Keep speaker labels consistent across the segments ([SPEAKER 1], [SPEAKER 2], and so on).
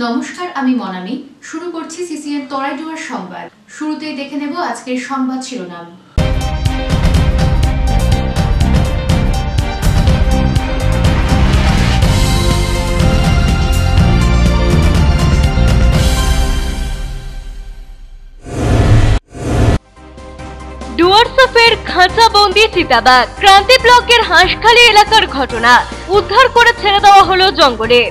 [SPEAKER 1] নমস্কার, আমি মনামি। শুরু করছি সিসিএন তরাইডুয়ার সংবাদ। শুরুতেই দেখে নেব আজকের সংবাদ শিরোনাম।
[SPEAKER 2] ডুয়ার্সের খাঁচাবন্দি চিতাবাঘ। ক্রান্তি ব্লকের হাঁসখালী এলাকার ঘটনা। উদ্ধার করে ছেড়ে দেওয়া হলো জঙ্গলে।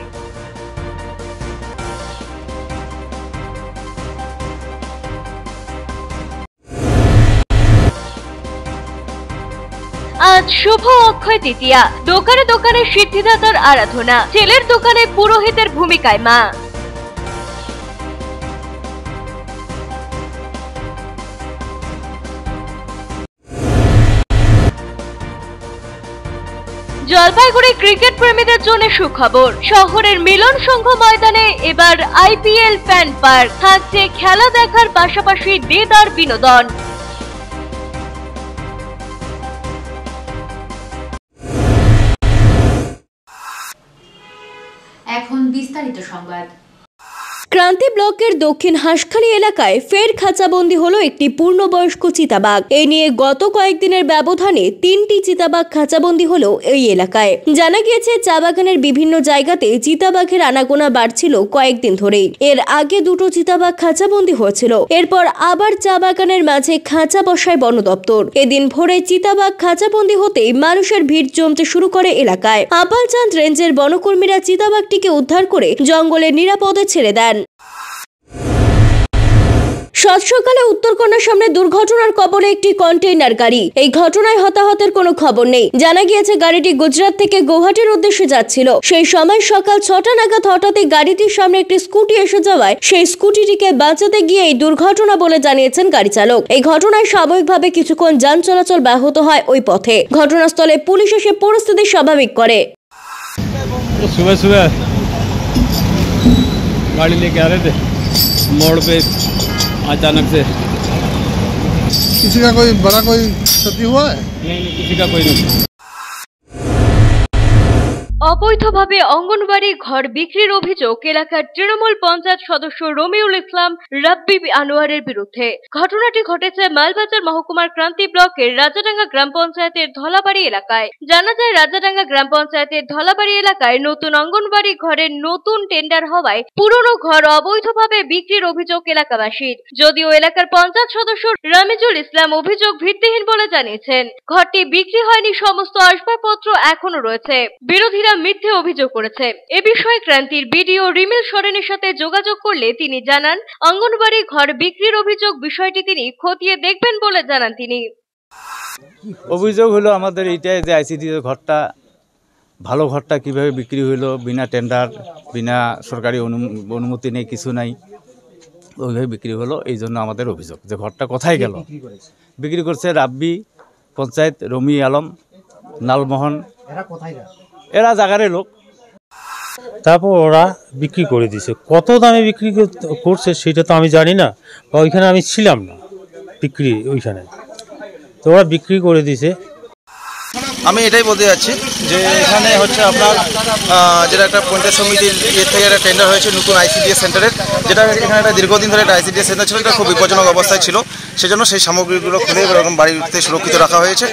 [SPEAKER 2] আজ শুভ অক্ষয় তৃতীয়া। দোকানে দোকানে সিদ্ধিদাতার আরাধনা। ছেলের দোকানে পুরোহিতের ভূমিকায় মা। জলপাইগুড়ি ক্রিকেট প্রেমীদের জন্য সুখবর। শহরের মিলন সংঘ ময়দানে এবার আইপিএল ফ্যান পার্ক। থাকছে খেলা দেখার পাশাপাশি দেদার বিনোদন।
[SPEAKER 1] এখন বিস্তারিত সংবাদ।
[SPEAKER 3] ক্রান্তি ব্লকের দক্ষিণ হাঁসখালী এলাকায় ফের খাঁচাবন্দি হলো একটি পূর্ণবয়স্ক চিতাবাঘ। এই নিয়ে গত কয়েকদিনের ব্যবধানে 3টি চিতাবাঘ খাঁচাবন্দি হলো এই এলাকায়। জানা গিয়েছে, চা বাগানের বিভিন্ন জায়গাতে চিতাবাঘের আনাগোনা বাড়ছিল কয়েকদিন ধরেই। এর আগে 2টো চিতাবাঘ খাঁচাবন্দি হয়েছিল। এরপর আবার চা বাগানের মাঝে খাঁচা বসায় বন দপ্তর। এদিন ভোরে চিতাবাঘ খাঁচাবন্দি হতেই মানুষের ভিড় জমতে শুরু করে এলাকায়। আপালচাঁদ রেঞ্জের বনকর্মীরা চিতাবাঘটিকে উদ্ধার করে জঙ্গলে নিরাপদে ছেড়ে দেন। সাত সকালে উত্তরকন্যার সামনে দুর্ঘটনার কবলে একটি কন্টেইনার গাড়ি। এই ঘটনায় হতাহতের কোনো খবর নেই। জানা গিয়েছে, গাড়িটি গুজরাট থেকে গৌহাটির উদ্দেশ্যে যাচ্ছিল। সেই সময় সকাল 6টা নাগাদ হঠাৎই গাড়িটির সামনে একটি স্কুটি এসে যাওয়ায় সেই স্কুটিটিকে বাঁচাতে গিয়ে এই দুর্ঘটনা বলে জানিয়েছেন গাড়ি চালক। এই ঘটনায় সাময়িকভাবে কিছুক্ষণ যান চলাচল ব্যাহত হয় ওই পথে। ঘটনাস্থলে পুলিশ এসে পরিস্থিতি স্বাভাবিক করে।
[SPEAKER 4] सुबह सुबह गाड़ी लेके आ रहे थे, मोड़ पे अचानक से।
[SPEAKER 5] किसी का कोई बड़ा कोई क्षति हुआ है?
[SPEAKER 4] नहीं, किसी का कोई नुकसान।
[SPEAKER 2] অবৈধভাবে অঙ্গনবাড়ি ঘর বিক্রির অভিযোগ এলাকার তৃণমূল পঞ্চায়েত সদস্য রমিউল ইসলাম রাব্বি আনোয়ারের বিরুদ্ধে। ঘটনাটি ঘটেছে মালবাজার মহকুমার ক্রান্তি ব্লকের রাজাডাঙ্গা গ্রাম পঞ্চায়েতের ধলাবাড়ি এলাকায়। জানা যায়, রাজাডাঙ্গা গ্রাম পঞ্চায়েতের ধলাবাড়ি এলাকায় নতুন অঙ্গনবাড়ি ঘরের নতুন টেন্ডার হওয়ায় পুরনো ঘর অবৈধভাবে বিক্রির অভিযোগ এলাকাবাসীর। যদিও এলাকার পঞ্চায়েত সদস্য রামিজুল ইসলাম অভিযোগ ভিত্তিহীন বলে জানিয়েছেন। ঘরটি বিক্রি হয়নি, সমস্ত আসবাবপত্র এখনো রয়েছে। বিরোধীরা মিথ্যে অভিযোগ করেছে। এ বিষয়ে ক্রান্তির বিডিও রিমিল সরেনের সাথে যোগাযোগ করলে তিনি জানান, অঙ্গনবাড়ি ঘর বিক্রির অভিযোগ বিষয়টি তিনি খতিয়ে দেখবেন বলে জানান তিনি।
[SPEAKER 6] অভিযোগ হলো আমাদের এইটাই যে আইসিডি ঘরটা, ভালো ঘরটা কিভাবে বিক্রি হইলো বিনা টেন্ডার, বিনা সরকারি অনুমতি নেই, কিছু নাই, ওইভাবে বিক্রি হলো। এই জন্য আমাদের অভিযোগ যে ঘরটা কোথায় গেল। বিক্রি করছে রাব্বি পঞ্চায়েত, রমি আলম, নালমোহন, এরা জায়গার লোক।
[SPEAKER 7] তারপর ওরা বিক্রি করে দিয়েছে। কত দামে বিক্রি করছে সেটা তো আমি জানি না, বা ওইখানে আমি ছিলাম না বিক্রি ওইখানে, তো ওরা বিক্রি করে দিয়েছে।
[SPEAKER 8] আমি এটাই বলতে যাচ্ছি যে এখানে হচ্ছে আপনার যেটা একটা পঞ্চায়েত সমিতির ইয়ে থেকে একটা টেন্ডার হয়েছে নতুন আইসিডিএস সেন্টারের, যেটা এখানে একটা দীর্ঘদিন ধরে একটা আইসিডিএস সেন্টার ছিল, যেটা খুব বিপজ্জনক অবস্থায় ছিল। সেজন্য সেই সামগ্রীগুলো খুলে এরকম বাড়িতে সুরক্ষিত রাখা হয়েছে।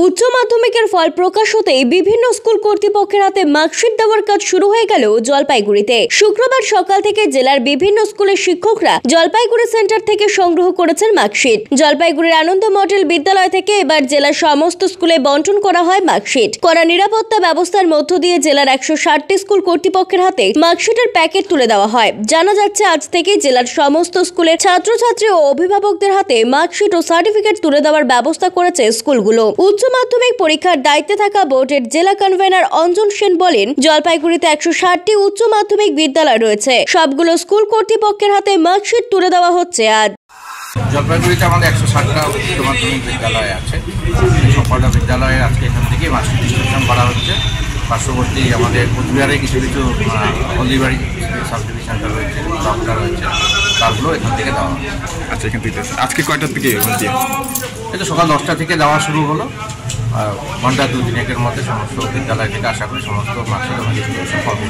[SPEAKER 3] উচ্চ মাধ্যমিকের ফল প্রকাশ হতেই বিভিন্ন স্কুল কর্তৃপক্ষের হাতে মার্কশিট দেওয়ার কাজ শুরু হয়ে গেল জলপাইগুড়িতে। শুক্রবার সকাল থেকে জেলার বিভিন্ন স্কুলের শিক্ষকরা জলপাইগুড়ি সেন্টার থেকে সংগ্রহ করেছেন মার্কশিট। জলপাইগুড়ির আনন্দ মডেল বিদ্যালয় থেকে এবার জেলার সমস্ত স্কুলে বন্টন করা হয় মার্কশিট। কড়া নিরাপত্তা ব্যবস্থার মধ্য দিয়ে জেলার 160টি স্কুল কর্তৃপক্ষের হাতে মার্কশিটের প্যাকেট তুলে দেওয়া হয়। জানা যাচ্ছে, আজ থেকে জেলার সমস্ত স্কুলের ছাত্রছাত্রী ও অভিভাবকদের হাতে মার্কশিট ও সার্টিফিকেট তুলে দেওয়ার ব্যবস্থা করেছে স্কুলগুলো। উচ্চ মাধ্যমিক পরীক্ষার দায়িত্বে থাকা বোর্ডের জেলা কনভেনার অঞ্জন সেন বলেন, জলপাইগুড়িতে 160টি উচ্চ মাধ্যমিক বিদ্যালয় রয়েছে। সবগুলো স্কুল কর্তৃপক্ষের হাতে মার্কশিট তুলে দেওয়া হচ্ছে। আজ
[SPEAKER 8] জলপাইগুড়িতে আমাদের 160টা উচ্চ মাধ্যমিক বিদ্যালয় আছে। সবকটা বিদ্যালয়ে আজকে এখান থেকে মার্কশিট ডিস্ট্রিবিউশন করা হচ্ছে। পার্শ্ববর্তী আমাদের কোচবিহারে কিছু কিছু হলদিবাড়ি সাব ডিভিশনটা রয়েছে, ব্লকটা রয়েছে, তারগুলো এখান থেকে দেওয়া হচ্ছে।
[SPEAKER 9] আচ্ছা, এখান থেকে আজকে কয়টার থেকে?
[SPEAKER 8] এটা সকাল 10টা থেকে দেওয়া শুরু হলো। ঘন্টা 2-3 এর মধ্যে সমস্ত বিদ্যালয় থেকে আশা করি সমস্ত মার্কশিট ডিস্ট্রিবিউশন হবে।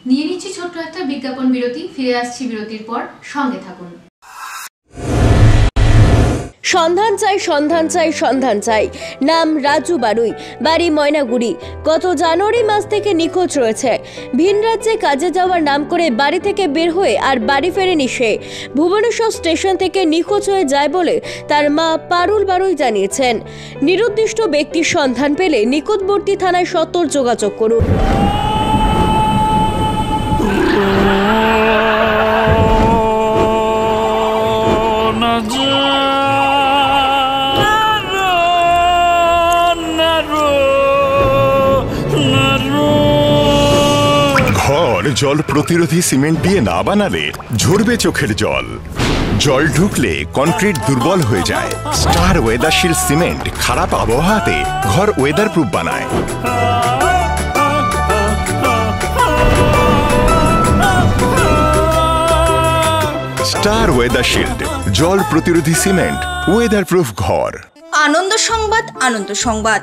[SPEAKER 1] নিয়ে নিচ্ছি ছোট্ট একটা বিজ্ঞাপন বিরতি, ফিরে আসছি বিরতির পর, সঙ্গে থাকুন।
[SPEAKER 3] সন্ধান চাই সন্ধান চাই সন্ধান চাই, নাম রাজু বারুই, বাড়ি ময়নাগুড়ি। গত জানুয়ারি মাস থেকে নিখোঁজ রয়েছে। ভিন রাজ্যে কাজে যাওয়ার নাম করে বাড়ি থেকে বের হয়ে আর বাড়ি ফেরেনি সে। ভুবনেশ্বর স্টেশন থেকে নিখোঁজ হয়ে যায় বলে তার মা পারুল বারুই জানিয়েছেন। নিরুদ্দিষ্ট ব্যক্তির সন্ধান পেলে নিকটবর্তী থানায় সত্বর যোগাযোগ করুন।
[SPEAKER 10] জল প্রতিরোধী সিমেন্ট দিয়ে না বানালে ঝরবে চোখের জল। জল ঢুকলে কনক্রিট দুর্বল হয়ে যায়। স্টার ওয়েদারশিল্ড সিমেন্ট খারাপ আবহাওয়াতে ঘর ওয়েদার প্রুফ বানায়। স্টার ওয়েদারশিল্ড, জল প্রতিরোধী সিমেন্ট, ওয়েদার প্রুফ ঘর।
[SPEAKER 11] আনন্দ সংবাদ, আনন্দ সংবাদ।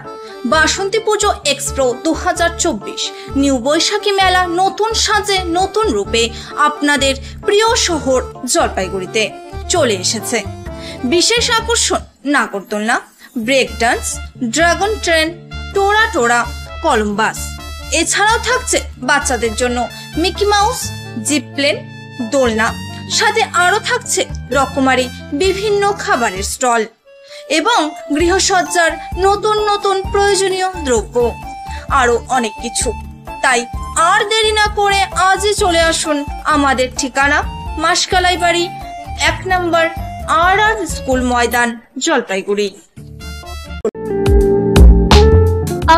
[SPEAKER 11] বাসন্তী পুজো এক্সপ্রো 2024 নিউ বৈশাখী মেলা নতুন সাজে নতুন রূপে আপনাদের প্রিয় শহর জলপাইগুড়িতে চলে এসেছে। বিশেষ আকর্ষণ নাগরদোলনা, break dance, dragon train, Tora Tora, Columbus. এছাড়াও থাকছে বাচ্চাদের জন্য মিকি মাউস, জিপ প্লেন, দোলনা। সাথে আরও থাকছে রকমারি বিভিন্ন খাবারের স্টল এবং গৃহসজ্জার নতুন নতুন প্রয়োজনীয় দ্রব্য, আরো অনেক কিছু। তাই আর দেরি না করে আজই চলে আসুন। আমাদের ঠিকানা মাসকালাই বাড়ি, 1 নম্বর আর স্কুল ময়দান, জলপাইগুড়ি।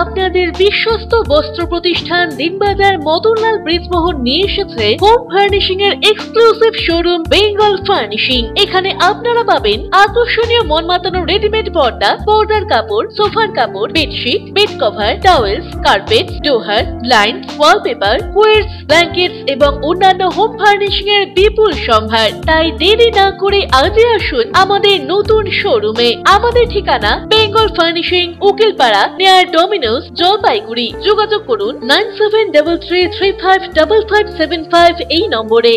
[SPEAKER 2] আপনাদের বিশ্বস্ত বস্ত্র প্রতিষ্ঠান দিনবাজার মদনলাল ব্রিজমোহন নিয়ে এসেছে হোম ফার্নিশিং এর এক্সক্লুসিভ শোরুম বেঙ্গল ফার্নিশিং। এখানে আপনারা পাবেন আকর্ষণীয় মন মাতানো রেডিমেড পর্দা, পর্দার কাপড়, সোফার কাপড়, bedsheet, bed cover, towels, carpet, ডোহার, ব্লাইন্ড, ওয়ালপেপার, কুইলস, ব্ল্যাঙ্কেটস এবং অন্যান্য হোম ফার্নিশিং এর বিপুল সম্ভার। তাই দেরি না করে আজই আসুন আমাদের নতুন শোরুমে। আমাদের ঠিকানা Bengal furnishing, Ukilpara, near Domino's, Jalpaiguri. যোগাযোগ করুন 9733355575 এই নম্বরে।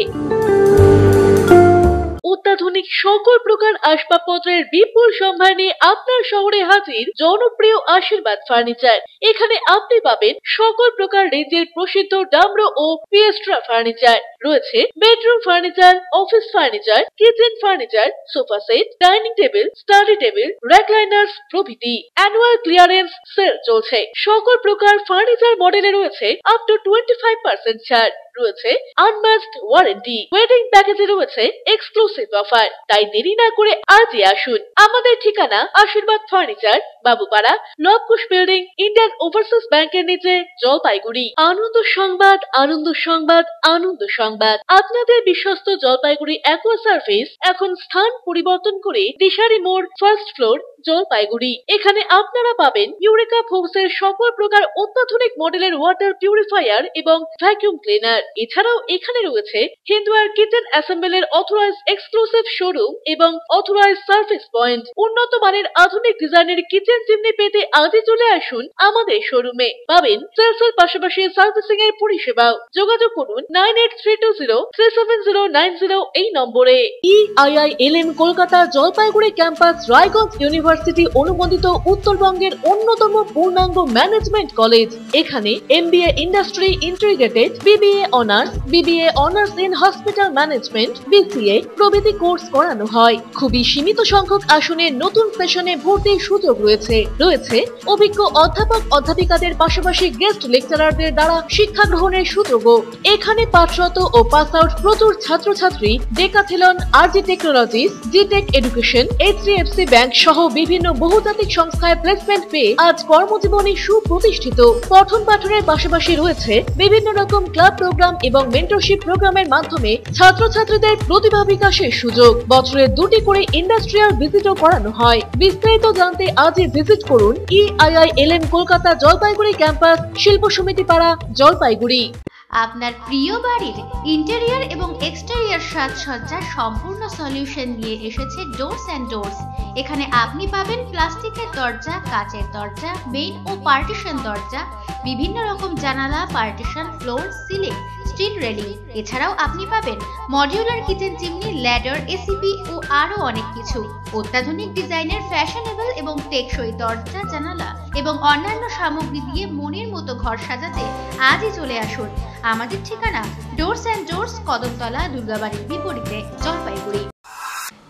[SPEAKER 2] অত্যাধুনিক সকল প্রকার আসবাবপত্রের বিপুল সম্ভার নিয়ে আপনার শহরে হাজির জনপ্রিয় আশীর্বাদ ফার্নিচার। এখানে আপনি পাবেন সকল প্রকার রেঞ্জের প্রসিদ্ধ ডামরো ও পিয়েস্ট্রা ফার্নিচার। রয়েছে bedroom furniture, office furniture, kitchen furniture, sofa set, dining table, study table, recliners প্রভৃতি। অ্যানুয়াল ক্লিয়ারেন্স সেল চলছে। সকল প্রকার ফার্নিচার মডেলে রয়েছে আপ টু 25% ছাড়। রয়েছে আনম্যাচড ওয়ারেন্টি। ওয়েডিং প্যাকেজে রয়েছে এক্সক্লুসিভ অফার। তাই দেরি না করে আজই আসুন। আমাদের ঠিকানা Ashirbad furniture, Babupara, Labkush building, Indian overseas ব্যাংকের নিচে, জলপাইগুড়ি। আনন্দ সংবাদ, আনন্দ সংবাদ, আনন্দ সংবাদ। আপনাদের বিশ্বস্ত জলপাইগুড়ি অ্যাকোয়া সার্ভিস এখন স্থান পরিবর্তন করে দিশারি মোড়, ফার্স্ট ফ্লোর, জলপাইগুড়ি। এখানে আপনারা পাবেন ইউরেকা ফোর্সের সকল প্রকার অত্যাধুনিক মডেলের ওয়াটার পিউরিফায়ার এবং ভ্যাকুয়াম ক্লিনার। এছাড়াও এখানে রয়েছে Hindware kitchen অ্যাসেম্বলের authorised exclusive showroom এবং অথরাইজড সার্ভিস পয়েন্ট। উন্নত মানের আধুনিক ডিজাইনের কিচেন চিমনি পেতে আজই চলে আসুন আমাদের শোরুমে। পাবেন সেলসের পাশাপাশি সার্ভিসিং এর পরিষেবাও। যোগাযোগ করুন 9832037090 এই নম্বরে। EIILM Kolkata Jalpaiguri campus Raiganj university অনুমোদিত উত্তরবঙ্গের অন্যতম পূর্ণাঙ্গ ম্যানেজমেন্ট কলেজ। এখানে MBA industry integrated, BBA honours, BBA honours in hospital management, BCA প্রভৃতি কোর্স করানো হয়। খুবই সীমিত সংখ্যক আসনে নতুন সেশনে ভর্তির সুযোগ রয়েছে। রয়েছে অভিজ্ঞ অধ্যাপক অধ্যাপিকাদের পাশাপাশি গেস্ট লেকচারারদের দ্বারা শিক্ষা গ্রহণের সুযোগও। এখানে পাঠরত ও পাস আউট প্রচুর ছাত্রছাত্রী ডেকাথেলন, RG টেকনোলজিস, জিটেক এডুকেশন, HDFC ব্যাংক সহ বিভিন্ন বহুজাতিক সংস্থায় প্লেসমেন্ট পেয়ে আজ কর্মজীবনে সুপ্রতিষ্ঠিত। পঠন পাঠনের পাশাপাশি রয়েছে বিভিন্ন রকম ক্লাব প্রোগ্রাম এবং মেন্টরশিপ প্রোগ্রামের মাধ্যমে ছাত্রছাত্রীদের প্রতিভা বিকাশের সুযোগ। বছরে 2টি করে ইন্ডাস্ট্রিয়াল ভিজিটও করানো হয়। বিস্তারিত জানতে আজই ভিজিট করুন EIILM কলকাতা জলপাইগুড়ি ক্যাম্পাস, শিল্প সমিতি পাড়া, জলপাইগুড়ি।
[SPEAKER 1] আপনার প্রিয় বাড়ির ইন্টেরিয়র এবং এক্সটেরিয়র সাজসজ্জার সম্পূর্ণ সলিউশন নিয়ে এসেছে ডোরস অ্যান্ড ডোরস। এখানে আপনি পাবেন প্লাস্টিকের দরজা, কাচের দরজা, মেইন ও পার্টিশন দরজা, বিভিন্ন রকম জানালা, partition, floor, ceiling, steel railing. এছাড়াও আপনি পাবেন modular kitchen chimney, ladder, ACP ও আরো অনেক কিছু। অত্যাধুনিক ডিজাইনের ফ্যাশনেবল এবং টেকসই দরজা, জানালা এবং অন্যান্য সামগ্রী দিয়ে মনের মতো ঘর সাজাতে আজই চলে আসুন। আমাদের ঠিকানা ডোরস অ্যান্ড ডোরস, কদমতলা, দুর্গাবাড়ির বিপরীতে, জলপাইগুড়ি।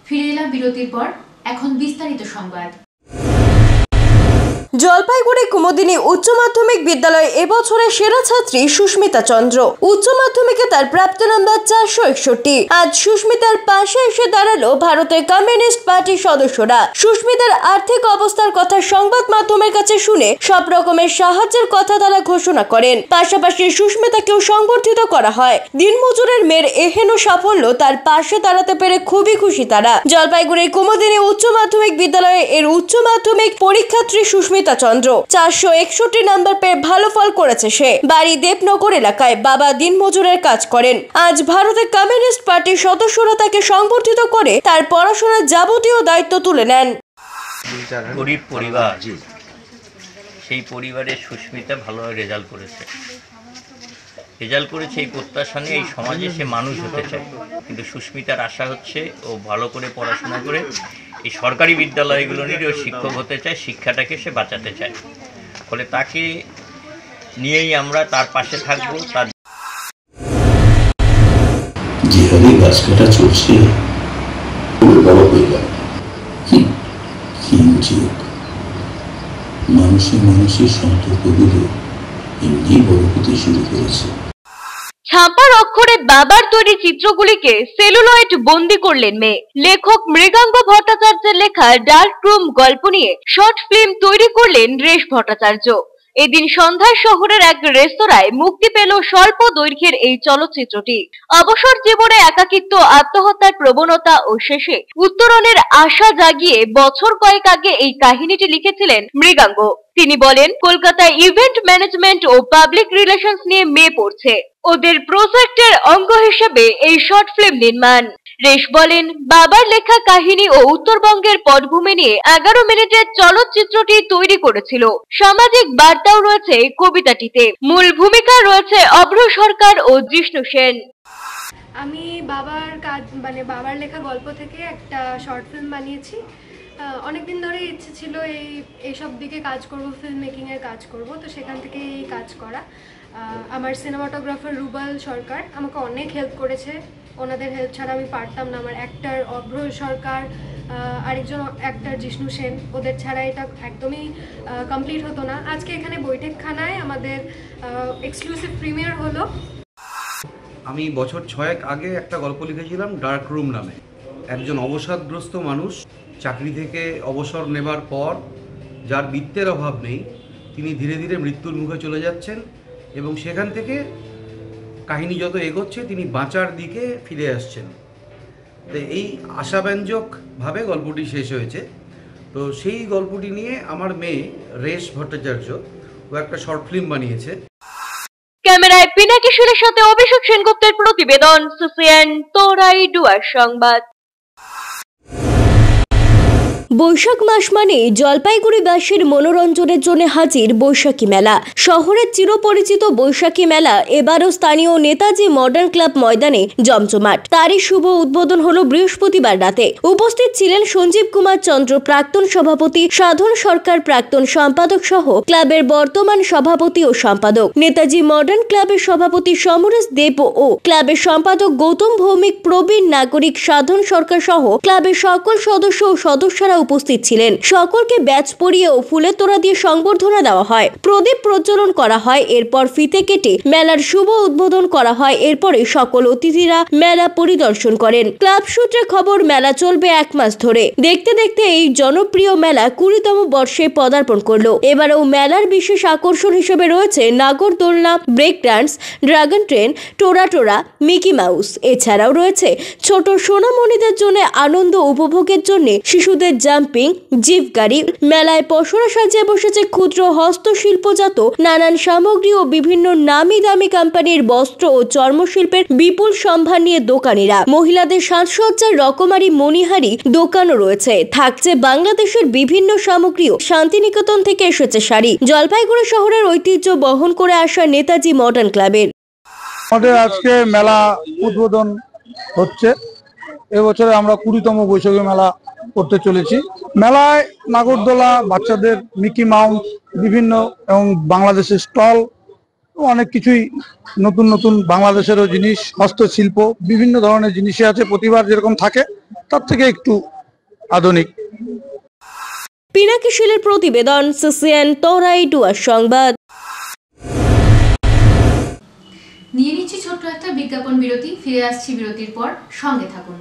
[SPEAKER 2] ফিরে এলাম বিরতির পর, এখন বিস্তারিত সংবাদ।
[SPEAKER 3] জলপাইগুড়ি কুমুদিনী উচ্চ মাধ্যমিক বিদ্যালয়ে এবছরের সেরা ছাত্রী সুস্মিতা চন্দ্র। উচ্চ মাধ্যমিকে তার প্রাপ্ত নাম্বার 461। আজ সুস্মিতার পাশে এসে দাঁড়ালো ভারতের কমিউনিস্ট পার্টির সদস্যরা। সুস্মিতার আর্থিক অবস্থার কথা সংবাদ মাধ্যমের কাছে শুনে সব রকমের সাহায্যের কথা তারা ঘোষণা করেন। পাশাপাশি সুস্মিতাকেও সংবর্ধিত করা হয়। দিনমজুরের মেয়ের এহেন সাফল্য তার পাশে দাঁড়াতে পেরে খুবই খুশি তারা। জলপাইগুড়ির কুমুদিনী উচ্চ মাধ্যমিক বিদ্যালয়ে এর উচ্চ মাধ্যমিক পরীক্ষার্থী সুস্মিতা চন্দ্র 461 নাম্বার পেয়ে ভালো ফল করেছে সে। বাড়ি দেবনগর এলাকায়, বাবা দিনমজুরের কাজ করেন। আজ ভারতের কমিউনিস্ট পার্টির সদস্যরা তাকে সংবর্ধিত করে তার পড়াশোনার যাবতীয় দায়িত্ব তুলে নেন।
[SPEAKER 12] গরিব পরিবার, সেই পরিবারের সুস্মিতা ভালো রেজাল্ট করেছে এই প্রত্যাশা নিয়ে এই সমাজে সে মানুষ হতে চায়। কিন্তু সুস্মিতার আশা হচ্ছে ও ভালো করে পড়াশোনা করে এই সরকারি বিদ্যালয়গুলোরও শিক্ষক হতে চায়, শিক্ষাটাকে সে বাঁচাতে চায়। ফলে তাকে নিয়েই আমরা তার পাশে থাকবো। তার
[SPEAKER 13] যে হারে গাছ কাটা চলছে, বড় হয়ে গেল কি উচিত? মানুষের সম্পর্কগুলো এমনি বড় হতে শুরু করেছে।
[SPEAKER 2] ছাপার অক্ষরে বাবার তৈরি চিত্রগুলিকে সেলুলয়েড বন্দি করলেন মেয়ে। লেখক মৃগাঙ্গ ভট্টাচার্যের লেখা ডার্ক রুম গল্প নিয়ে শর্ট ফিল্ম তৈরি করলেন রেশ ভট্টাচার্য। এদিন সন্ধ্যায় শহরের এক রেস্তোরাঁয় মুক্তি পেল স্বল্প দৈর্ঘ্যের এই চলচ্চিত্রটি। অবসর জীবনে একাকিত্ব, আত্মহত্যার প্রবণতা ও শেষে উত্তরণের আশা জাগিয়ে বছর কয়েক আগে এই কাহিনীটি লিখেছিলেন মৃগাঙ্গ। তিনি বলেন, কলকাতায় ইভেন্ট ম্যানেজমেন্ট ও পাবলিক রিলেশনস নিয়ে মেয়ে পড়ছে। ওদের প্রজেক্টের অঙ্গ হিসেবে এই শর্ট ফিল্ম নির্মাণ। রেশ বলেন, বাবার লেখা কাহিনী ও উত্তরবঙ্গের পটভূমি নিয়ে 11 মিনিটের চলচ্চিত্রটি তৈরি করেছিল। সামাজিক বার্তাও রয়েছে কবিতাটিতে। মূল ভূমিকা রয়েছে অভ্র সরকার ও জিষ্ণু সেন।
[SPEAKER 14] আমি বাবার কাজ বাবার লেখা গল্প থেকে একটা শর্ট ফিল্ম বানিয়েছি। অনেকদিন ধরে ইচ্ছে ছিল এইসব দিকে কাজ করব, ফিল্ম মেকিংয়ের কাজ করব, তো সেখান থেকে এই কাজ করা। আমার সিনেমাটোগ্রাফার রুবাল সরকার আমাকে অনেক হেল্প করেছে। ওনাদের হেল্প ছাড়া আমি পারতাম না। আমার অ্যাক্টর অভ্র সরকার, আরেকজন অ্যাক্টর জিষ্ণু সেন, ওদের ছাড়া এটা একদমই কমপ্লিট হতো না। আজকে এখানে বৈঠকখানায় আমাদের এক্সক্লুসিভ প্রিমিয়ার হলো।
[SPEAKER 15] আমি বছর 6 আগে একটা গল্প লিখেছিলাম ডার্ক রুম নামে। একজন অবসাদগ্রস্ত মানুষ চাকরি থেকে অবসর নেবার পর, যার বিত্তের অভাব নেই, তিনি ধীরে ধীরে মৃত্যুর মুখে চলে যাচ্ছেন এবং সেখান থেকে কাহিনী যত এগোচ্ছে তিনি বাঁচার দিকে ফিরে আসছেন। তো এই আশাব্যঞ্জকভাবে গল্পটি শেষ হয়েছে। তো সেই গল্পটি নিয়ে আমার মেয়ে রেশ ভট্টাচার্য ও একটা শর্ট ফিল্ম বানিয়েছে।
[SPEAKER 2] ক্যামেরায় পিনাকি সুরের সাথে অভিষেক সেনগুপ্তের প্রতিবেদন, সিসিএন তোরাই ডুয়ার সংবাদ।
[SPEAKER 3] বৈশাখ মাস মানে জলপাইগুড়িবাসীর মনোরঞ্জনের জন্য হাজির বৈশাখী মেলা। শহরের চিরপরিচিত বৈশাখী মেলা এবারও স্থানীয় নেতাজি মডার্ন ক্লাব ময়দানে জমজমাট। তারই শুভ উদ্বোধন হলো বৃহস্পতিবার রাতে। উপস্থিত ছিলেন সঞ্জীব কুমার চন্দ্র, প্রাক্তন সভাপতি, সাধন সরকার, প্রাক্তন সম্পাদক সহ ক্লাবের বর্তমান সভাপতি ও সম্পাদক, নেতাজি মডার্ন ক্লাবের সভাপতি সমরেশ দেব ও ক্লাবের সম্পাদক গৌতম ভৌমিক, প্রবীণ নাগরিক, সাধন সরকার সহ ক্লাবের সকল সদস্য ও সদস্যরা উপস্থিত ছিলেন। সকলকে ব্যাচ পরিয়ে ও ফুলের তোড়া দিয়ে সংবর্ধনা দেওয়া হয়, প্রদীপ প্রজ্বলন করা হয়। এরপর ফিতে কেটে মেলার শুভ উদ্বোধন করা হয়। এরপরে সকল অতিথিরা মেলা পরিদর্শন করেন। ক্লাব সূত্রে খবর, মেলা চলবে 1 মাস ধরে। দেখতে দেখতে এই জনপ্রিয় মেলা 20তম বর্ষে পদার্পণ করলো। এবারেও মেলার বিশেষ আকর্ষণ হিসেবে রয়েছে নাগরদোলনা, break dance, dragon train, Tora, Mickey Mouse. এছাড়াও রয়েছে ছোট সোনামণিদের জন্য আনন্দ উপভোগের জন্য শিশুদের জাম্পিং, জিপ গাড়ি। মেলায় পসরা সাজিয়ে বসেছে ক্ষুদ্র হস্তশিল্পজাত নানান সামগ্রী ও বিভিন্ন নামি দামি কোম্পানির বস্ত্র ও চর্মশিল্পের বিপুল সম্ভার নিয়ে দোকানিরা। মহিলাদের সাজসজ্জার রকমারি মণিহারি দোকানও রয়েছে। থাকছে বাংলাদেশের বিভিন্ন সামগ্রীও। শান্তিনিকেতন থেকে এসেছে শাড়ি। জলপাইগুড়ি শহরের ঐতিহ্য বহন করে আসা নেতাজি মডার্ন ক্লাবের।
[SPEAKER 5] আমাদের আজকে মেলা উদ্বোধন হচ্ছে। এবছরে আমরা 20তম বৈশাখী মেলা করতে চলেছি। মেলায় নাগরদোলা, বাচ্চাদের মিকি মাউস, বিভিন্ন এবং বাংলাদেশের স্টল, অনেক কিছুই নতুন নতুন বাংলাদেশেরও জিনিস, হস্তশিল্প, বিভিন্ন ধরনের জিনিসই আছে। প্রতিবার যেরকম থাকে তার থেকে একটু আধুনিক।
[SPEAKER 3] পিনাকি শীলের প্রতিবেদন, সিসিএন তরাই ডুয়ার সংবাদ।
[SPEAKER 1] নিয়ে নিচ্ছি ছোট্ট একটা বিজ্ঞাপন বিরতি। ফিরে আসছি বিরতির পর, সঙ্গে থাকুন।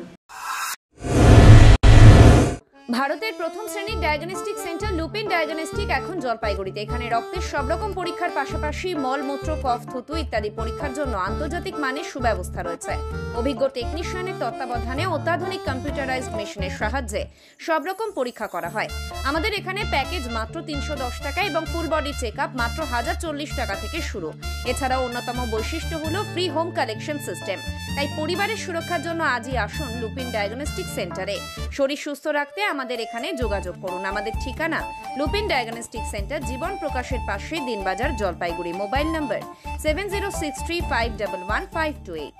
[SPEAKER 16] ভারতের প্রথম শ্রেণীর ডায়াগনস্টিক সেন্টার লুপিন ডায়াগনস্টিক এখন জলপাইগুড়িতে। এখানে রক্তের সব রকম পরীক্ষার পাশাপাশি মলমূত্র, কফ, থুতু ইত্যাদি পরীক্ষার জন্য আন্তর্জাতিক মানের সুব্যবস্থা রয়েছে। অভিজ্ঞ টেকনিশিয়ানের তত্ত্বাবধানে অত্যাধুনিক কম্পিউটারাইজড মেশিনের সাহায্যে সব রকম পরীক্ষা করা হয়। আমাদের এখানে প্যাকেজ মাত্র 310 টাকা এবং ফুল বডি চেক আপ মাত্র 1040 টাকা থেকে শুরু। এছাড়াও অন্যতম বৈশিষ্ট্য হলো ফ্রি হোম কালেকশন সিস্টেম। তাই পরিবারের সুরক্ষার জন্য আজই আসুন লুপিন ডায়াগনস্টিক সেন্টারে। শরীর সুস্থ রাখতে আমাদের এখানে যোগাযোগ করুন। আমাদের ঠিকানা লুপিন ডায়াগনস্টিক সেন্টার, জীবন প্রকাশের পাশে, দিনবাজার, জলপাইগুড়ি। Mobile number 7063511528।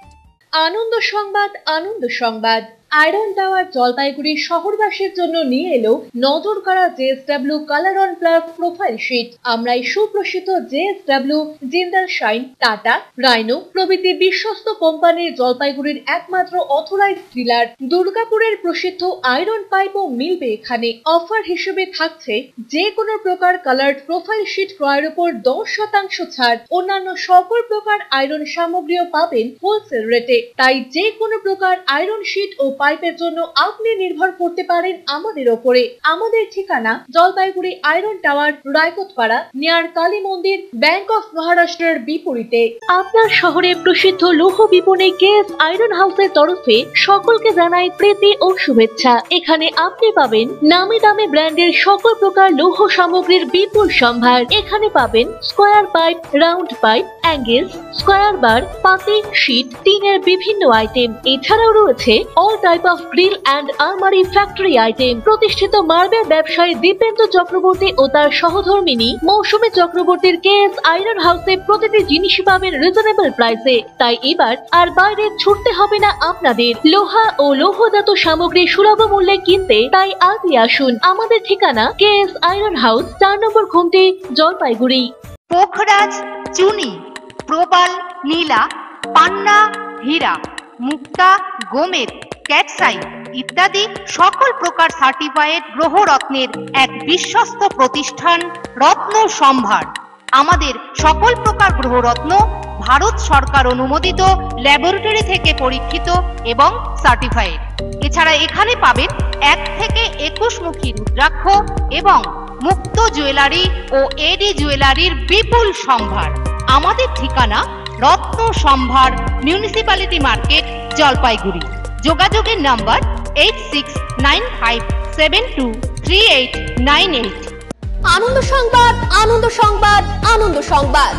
[SPEAKER 2] আনন্দ সংবাদ, আনন্দ সংবাদ। আয়রন টাওয়ার জলপাইগুড়ি শহরবাসীর জন্য নিয়ে এলো নজর কাড়া JSW colour on plus profile sheet. আমরাই সুপ্রসিদ্ধ JSW, Jindal shine, Tata, rhino প্রভৃতি বিশ্বস্ত কোম্পানির জলপাইগুড়ির একমাত্র অথরাইজড ডিলার। দুর্গাপুরের প্রসিদ্ধ আয়রন পাইপও মিলবে এখানে। অফার হিসেবে থাকছে যে কোনো প্রকার কালার্ড প্রোফাইল শিট ক্রয়ের উপর 10% ছাড়। অন্যান্য সকল প্রকার আয়রন সামগ্রীও পাবেন হোলসেল রেটে। তাই যে কোনো প্রকার আয়রন শিট ও পাইপের জন্য আপনি নির্ভর করতে পারেন আমাদের ওপরে। আমাদের ঠিকানা Jalpaiguri iron tower, Raikatpara, near Kali Mandir, bank of মহারাষ্ট্রের বিপরীতে। আপনার শহরে প্রসিদ্ধ লৌহ বিপণী কেএস আয়রন হাউসের তরফে সকলকে জানাই প্রীতি ও শুভেচ্ছা। এখানে আপনি পাবেন নামি দামি ব্র্যান্ডের সকল প্রকার লৌহ সামগ্রীর বিপুল সম্ভার। এখানে পাবেন square pipe, round pipe, angles, square bar, পাতি, শীট, টিনের বিভিন্ন আইটেম। এছাড়াও রয়েছে all type of grill and আলমারি ফ্যাক্টরি আইটেম। প্রতিষ্ঠিত মার্বেল ব্যবসায়ী দীপেন্দ্র চক্রবর্তী ও তার সহধর্মিনী মৌসুমী চক্রবর্তীর কেএস আয়রন হাউসে প্রতিটি জিনিস পাবেন রিজনেবল প্রাইসে। তাই এবার আর বাইরে ছুটতে হবে না আপনাদের। লোহা ও লৌহজাত সামগ্রী সুলভ মূল্যে কিনতে তাই আজই আসুন। আমাদের ঠিকানা কেএস আয়রন হাউস, 4 নম্বর ঘুমটি, জলপাইগুড়ি।
[SPEAKER 17] পোখরাজ, চুনি, প্রবাল, নীলা, পান্না, হীরা, মুক্তা, গোমেদ, ক্যাটসাই ইত্যাদি সকল প্রকার সার্টিফাইড গ্রহরত্নের এক বিশ্বস্ত প্রতিষ্ঠান রত্ন সম্ভার। আমাদের সকল প্রকার গ্রহরত্ন ভারত সরকার অনুমোদিত ল্যাবরেটরি থেকে পরীক্ষিত এবং সার্টিফাইড। এছাড়া এখানে পাবেন 1 থেকে 21 মুখী রুদ্রাক্ষ এবং মুক্ত জুয়েলারি ও এডি জুয়েলারির বিপুল সম্ভার। আমাদের ঠিকানা রত্ন সম্ভার, মিউনিসিপ্যালিটি মার্কেট, জলপাইগুড়ি। যোগাযোগের নাম্বার 8695723898।
[SPEAKER 11] আনন্দ সংবাদ, আনন্দ সংবাদ, আনন্দ সংবাদ।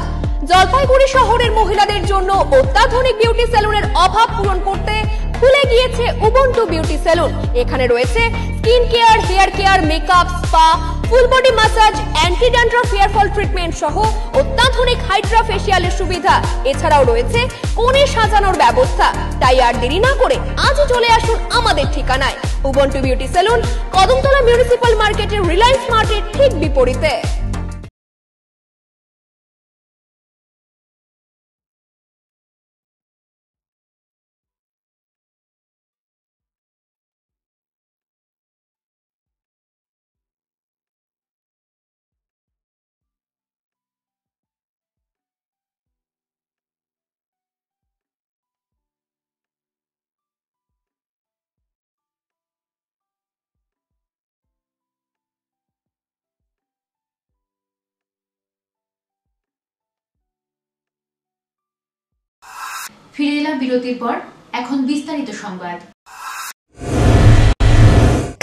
[SPEAKER 11] জলপাইগুড়ি শহরের মহিলাদের জন্য অত্যাধুনিক বিউটি সেলুনের অভাব পূরণ করতে খুলে গিয়েছে উবুন্টু বিউটি সেলুন। এখানে রয়েছে skin care, hair care, makeup, spa, full body massage, anti dandruff hair fall treatment সহ অত্যাধুনিক হাইড্রা ফেশিয়ালের সুবিধা। এছাড়াও রয়েছে কোণে সাজানোর ব্যবস্থা। তাই আর দেরি না করে আজই চলে আসুন আমাদের ঠিকানায়। Ubuntu beauty salon, Kadamtala municipal মার্কেটের রিলায়েন্স মার্টের ঠিক বিপরীতে।
[SPEAKER 1] ফিরে এলাম বিরতির পর। এখন বিস্তারিত সংবাদ।